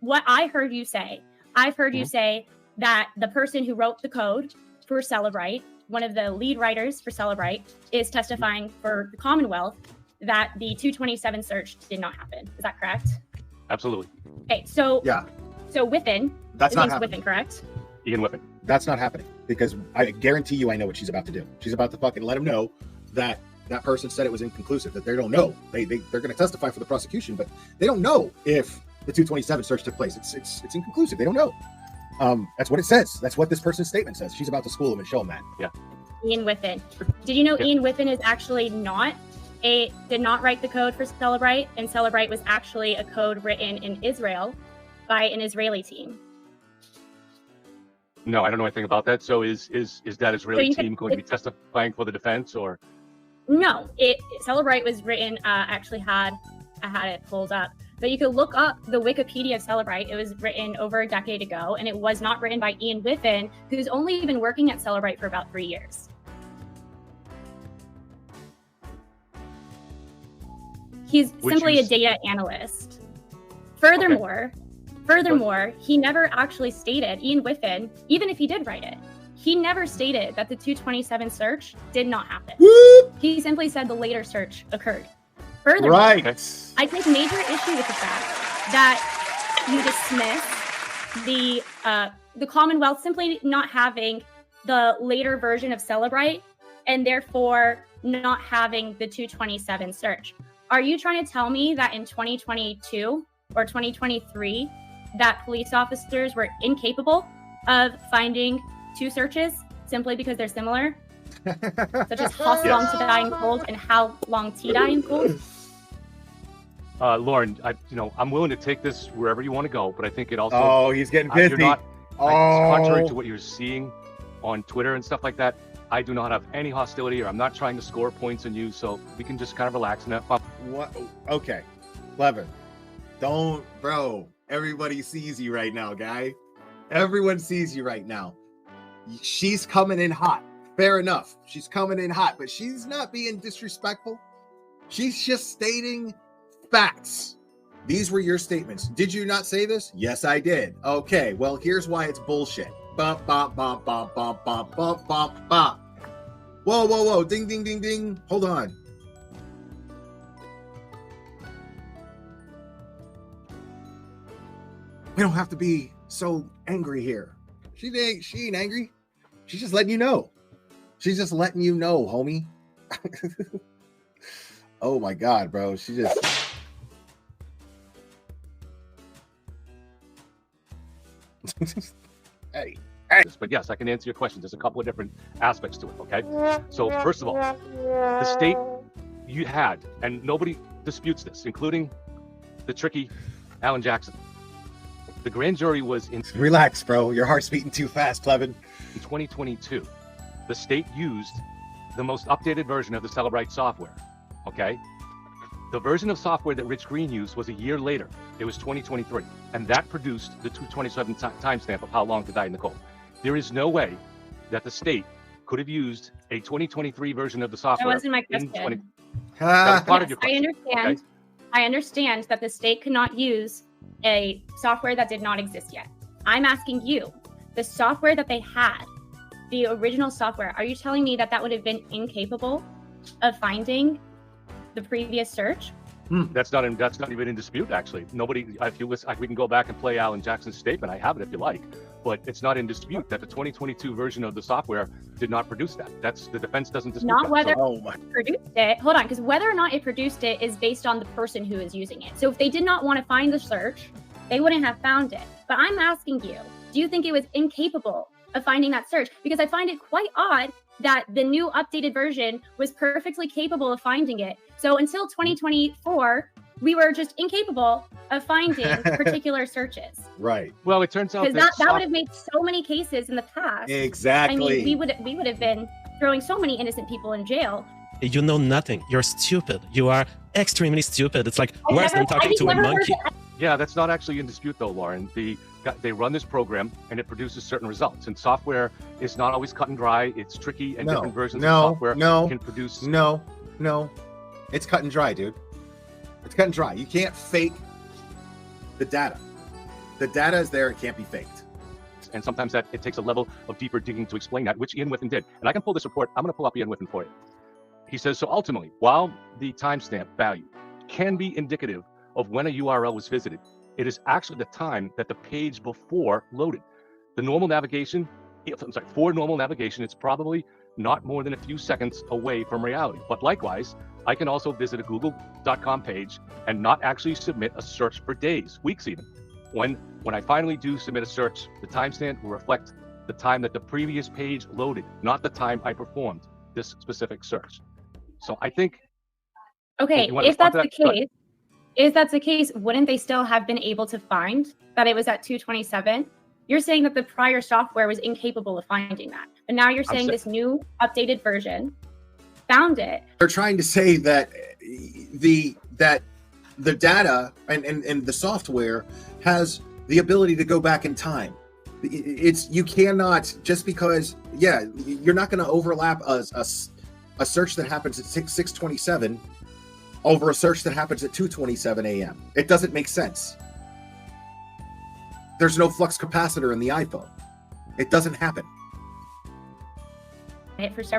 what I heard you say, I've heard you say that the person who wrote the code for Celebrite, one of the lead writers for Celebrite, is testifying for the Commonwealth that the 227 search did not happen. Is that correct? Absolutely. Okay, so yeah. So Whiffen, that's not happening. Whiffen, correct? Ian Whiffen. That's not happening, because I guarantee you I know what she's about to do. She's about to fucking let him know that that person said it was inconclusive, that they don't know. They're going to testify for the prosecution, but they don't know if the 227 search took place. It's inconclusive. They don't know. That's what it says. That's what this person's statement says. She's about to school him and show him that. Yeah. Ian Whiffen. Did you know Ian Whiffen is actually did not write the code for Celebrite, and Celebrite was actually a code written in Israel by an Israeli team? No, I don't know anything about that. So is that Israeli team going to be testifying for the defense, or? No, Celebrite was written. I had it pulled up, but you could look up the Wikipedia of Celebrite. It was written over a decade ago, and it was not written by Ian Whiffen, who's only been working at Celebrite for about 3 years. He's simply a data analyst. Furthermore, he never actually stated, Ian Whiffen, even if he did write it, he never stated that the 227 search did not happen. Whoop! He simply said the later search occurred. Furthermore, right. I take major issue with the fact that you dismiss the Commonwealth simply not having the later version of Celebrite and therefore not having the 227 search. Are you trying to tell me that in 2022 or 2023 that police officers were incapable of finding two searches simply because they're similar? Such as how long to die in cold and how long to die in cold? Lauren, I'm willing to take this wherever you want to go, but I think it also... Oh, he's getting busy. Contrary to what you're seeing on Twitter and stuff like that, I do not have any hostility, or I'm not trying to score points on you, so we can just kind of relax and have fun. What? Okay, Levin, don't, bro. Everybody sees you right now, guy. Everyone sees you right now. She's coming in hot. Fair enough. She's coming in hot, but she's not being disrespectful. She's just stating facts. These were your statements. Did you not say this? Yes, I did. Okay, well, here's why it's bullshit. Bop, bop, bop, bop, bop, bop, bop, bop, bop. Whoa, whoa, whoa. Ding, ding, ding, ding. Hold on. We don't have to be so angry here. She ain't angry. She's just letting you know. She's just letting you know, homie. Oh my God, bro. She just... Hey. But yes, I can answer your question. There's a couple of different aspects to it, okay? So first of all, the state you had, and nobody disputes this, including the tricky Alan Jackson. The grand jury was in... Relax, bro. Your heart's beating too fast, Clevin. In 2022, the state used the most updated version of the Celebrite software, okay? The version of software that Rich Green used was a year later. It was 2023, and that produced the 227 timestamp of how long to die in the cold. There is no way that the state could have used a 2023 version of the software. That wasn't my question. That was part of your question. I understand. Okay? I understand that the state could not use a software that did not exist yet. I'm asking you, the software that they had, the original software, are you telling me that that would have been incapable of finding the previous search? That's not even in dispute, actually. Nobody, if you listen, we can go back and play Alan Jackson's statement. I have it if you like, but it's not in dispute that the 2022 version of the software did not produce that. That's the defense doesn't dispute not that. Whether it produced it. Hold on, because whether or not it produced it is based on the person who is using it. So if they did not want to find the search, they wouldn't have found it. But I'm asking you, do you think it was incapable of finding that search? Because I find it quite odd that the new updated version was perfectly capable of finding it. So until 2024, we were just incapable of finding particular searches. Right. Well, it turns out because that would have made so many cases in the past. Exactly. I mean, we would have been throwing so many innocent people in jail. You know nothing. You're stupid. You are extremely stupid. It's like worse than talking to a monkey. Yeah, that's not actually in dispute though, Lauren. They run this program and it produces certain results. And software is not always cut and dry. It's tricky, and different versions of software can produce. No. It's cut and dry, dude. It's cut and dry. You can't fake the data. The data is there. It can't be faked. And sometimes that it takes a level of deeper digging to explain that, which Ian Whiffen did. And I can pull this report. I'm going to pull up Ian Whiffen for you. He says, so ultimately, while the timestamp value can be indicative of when a URL was visited, it is actually the time that the page before loaded. The normal navigation, for normal navigation, it's probably not more than a few seconds away from reality. But likewise, I can also visit a google.com page and not actually submit a search for days, weeks even. When I finally do submit a search, the timestamp will reflect the time that the previous page loaded, not the time I performed this specific search. So I think... Okay, if that's the case, wouldn't they still have been able to find that it was at 2:27? You're saying that the prior software was incapable of finding that. But now you're saying this new updated version found it. They're trying to say that the data and the software has the ability to go back in time. You cannot, just because, you're not going to overlap a search that happens at 6:27 over a search that happens at 2:27 a.m. It doesn't make sense. There's no flux capacitor in the iPhone. It doesn't happen.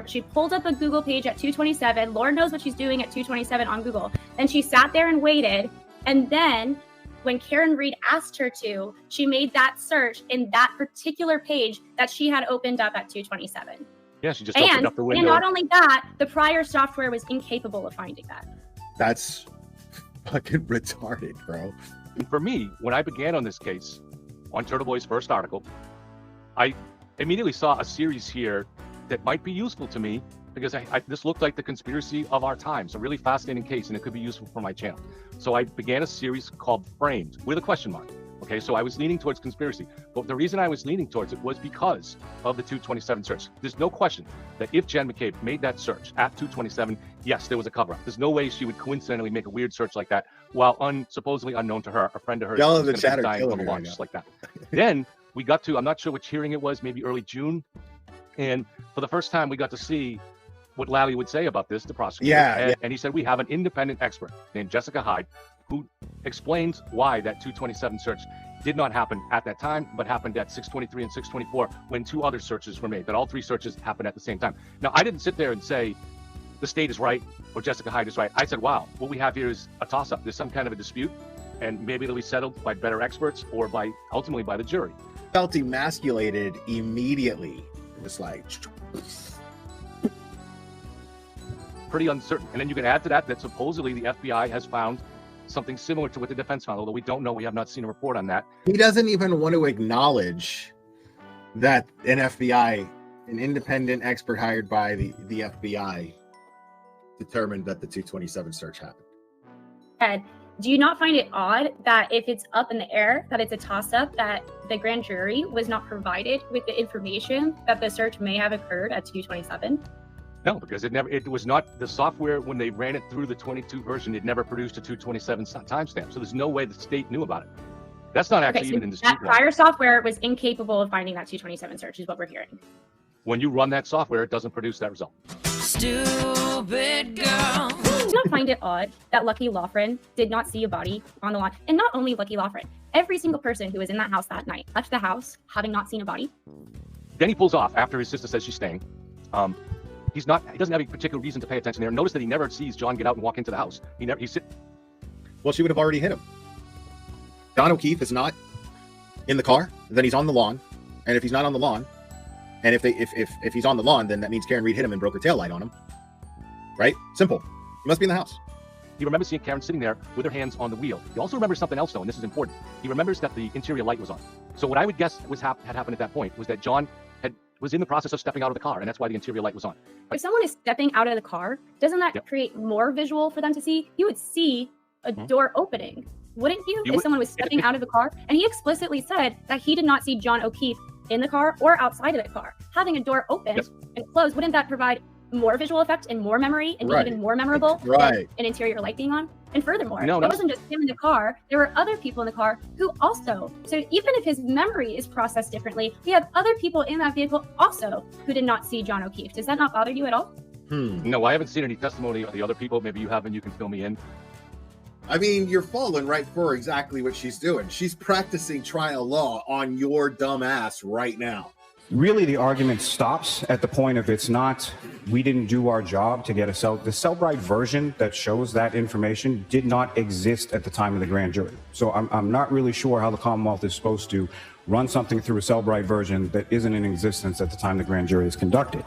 She pulled up a Google page at 2:27. Lord knows what she's doing at 2:27 on Google. Then she sat there and waited. And then when Karen Reed asked her to, she made that search in that particular page that she had opened up at 2:27. Yeah, she just opened up the window. And not only that, the prior software was incapable of finding that. That's fucking retarded, bro. And for me, when I began on this case, on Turtle Boy's first article, I immediately saw a series here that might be useful to me because this looked like the conspiracy of our times, a really fascinating case, and it could be useful for my channel. So I began a series called Framed with a question mark. Okay, so I was leaning towards conspiracy, but the reason I was leaning towards it was because of the 2:27 search. There's no question that if Jen McCabe made that search at 2:27, yes, there was a cover-up. There's no way she would coincidentally make a weird search like that while supposedly unknown to her, a friend of hers, Y'all in the is chat are dying killing of a me right launch now. just like that. Then we got to, I'm not sure which hearing it was, maybe early June, and for the first time we got to see what Lally would say about this, the prosecutor. And he said, we have an independent expert named Jessica Hyde who explains why that 2:27 search did not happen at that time, but happened at 6:23 and 6:24 when two other searches were made, that all three searches happened at the same time. Now, I didn't sit there and say the state is right or Jessica Hyde is right. I said, wow, what we have here is a toss-up. There's some kind of a dispute, and maybe it'll be settled by better experts or ultimately by the jury. Felt emasculated immediately. It was like... pretty uncertain. And then you can add to that supposedly the FBI has found something similar to what the defense found, although we don't know, we have not seen a report on that. He doesn't even want to acknowledge that an independent expert hired by the FBI determined that the 2:27 search happened. Ed, do you not find it odd that if it's up in the air, that it's a toss-up, that the grand jury was not provided with the information that the search may have occurred at 2:27? No, because it was not the software when they ran it through the 22 version. It never produced a 2:27 timestamp. So there's no way the state knew about it. That's not actually even in dispute. That prior software was incapable of finding that 2:27 search, is what we're hearing. When you run that software, it doesn't produce that result. Stupid girl. Do you not find it odd that Lucky Laughran did not see a body on the lawn? And not only Lucky Laughran, every single person who was in that house that night left the house having not seen a body. Then he pulls off after his sister says she's staying. He doesn't have a particular reason to pay attention there. Notice that he never sees John get out and walk into the house. Well, she would have already hit him. John O'Keefe is not in the car, then he's on the lawn. And if he's not on the lawn, and if he's on the lawn, then that means Karen Reed hit him and broke her taillight on him. Right? Simple. He must be in the house. He remembers seeing Karen sitting there with her hands on the wheel. He also remembers something else, though, and this is important. He remembers that the interior light was on. So what I would guess had happened at that point was that John was in the process of stepping out of the car, and that's why the interior light was on. If someone is stepping out of the car, doesn't that create more visual for them to see? You would see a door opening, wouldn't you? If someone was stepping out of the car, and he explicitly said that he did not see John O'Keefe in the car or outside of the car. Having a door open and closed, wouldn't that provide more visual effect and more memory and be even more memorable than an interior light being on? And furthermore, it wasn't just him in the car. There were other people in the car who also, so even if his memory is processed differently, we have other people in that vehicle also who did not see John O'Keefe. Does that not bother you at all? No, I haven't seen any testimony of the other people. Maybe you have, and you can fill me in. I mean, you're falling right for exactly what she's doing. She's practicing trial law on your dumb ass right now. Really, the argument stops at the point of it's not, we didn't do our job to get the Cellbrite version that shows that information did not exist at the time of the grand jury. So I'm not really sure how the Commonwealth is supposed to run something through a Cellbrite version that isn't in existence at the time the grand jury is conducted.